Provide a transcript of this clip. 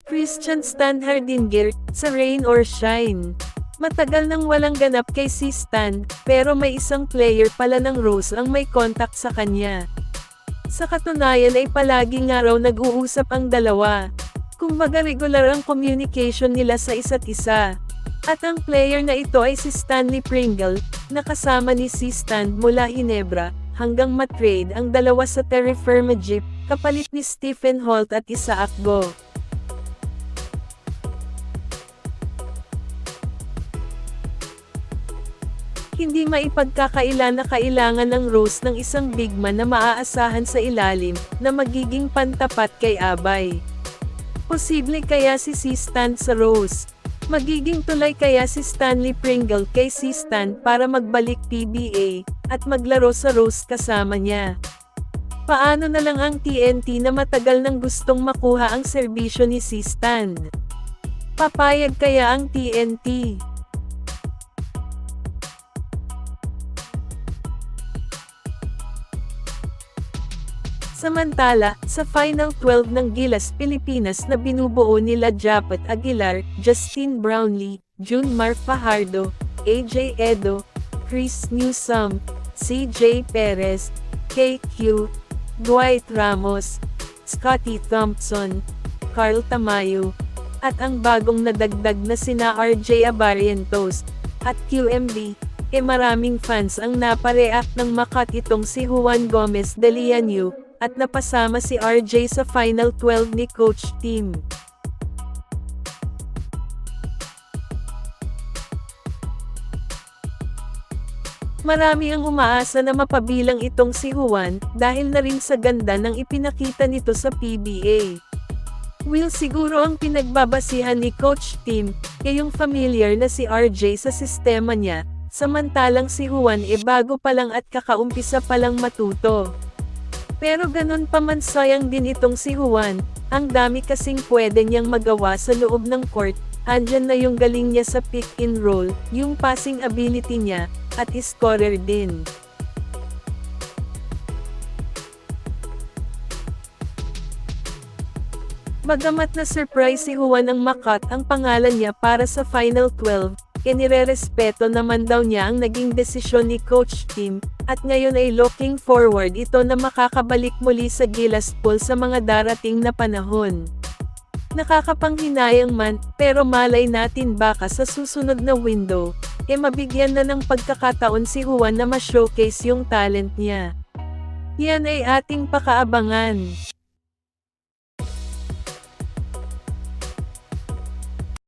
Christian Stan Hardinger, sa Rain or Shine. Matagal nang walang ganap kay si Stan, pero may isang player pala ng Rose ang may contact sa kanya. Sa katunayan ay palagi nga raw nag-uusap ang dalawa. Kumbaga regular ang communication nila sa isa't isa. At ang player na ito ay si Stanley Pringle, na kasama ni si Stan mula Ginebra, hanggang matrade ang dalawa sa Terre Firma Jeep, kapalit ni Stephen Holt at Isaac Go. Hindi maipagkakaila na kailangan ng Rose ng isang big man na maaasahan sa ilalim, na magiging pantapat kay Abay. Posible kaya si Stan sa Rose? Magiging tulay kaya si Stanley Pringle kay si Stan para magbalik PBA, at maglaro sa Rose kasama niya? Paano na lang ang TNT na matagal nang gustong makuha ang serbisyo ni si Stan? Papayag kaya ang TNT? Samantala, sa Final 12 ng Gilas Pilipinas na binubuo nila Japet Aguilar, Justine Brownlee, Junmar Fajardo, AJ Edo, Chris Newsome, CJ Perez, KQ, Dwight Ramos, Scotty Thompson, Carl Tamayo, at ang bagong nadagdag na sina RJ Abarrientos, at QMB, maraming fans ang napareact ng makat itong si Juan Gomez de Lianyu, at napasama si RJ sa Final 12 ni Coach Tim. Marami ang umaasa na mapabilang itong si Juan, dahil na rin sa ganda ng ipinakita nito sa PBA. Will siguro ang pinagbabasihan ni Coach Tim, kayong familiar na si RJ sa sistema niya, samantalang si Juan bago pa lang at kakaumpisa pa lang matuto. Pero ganun pa man sayang din itong si Juan, ang dami kasing pwede niyang magawa sa loob ng court, andyan na yung galing niya sa pick and roll, yung passing ability niya, at scorer din. Bagamat na surprise si Juan ang makat ang pangalan niya para sa Final 12, inirerespeto naman daw niya ang naging desisyon ni Coach Tim, at ngayon ay looking forward ito na makakabalik muli sa Gilas Pool sa mga darating na panahon. Nakakapanghinayang man, pero malay natin baka sa susunod na window, mabigyan na ng pagkakataon si Juan na ma-showcase yung talent niya. Yan ay ating pakaabangan.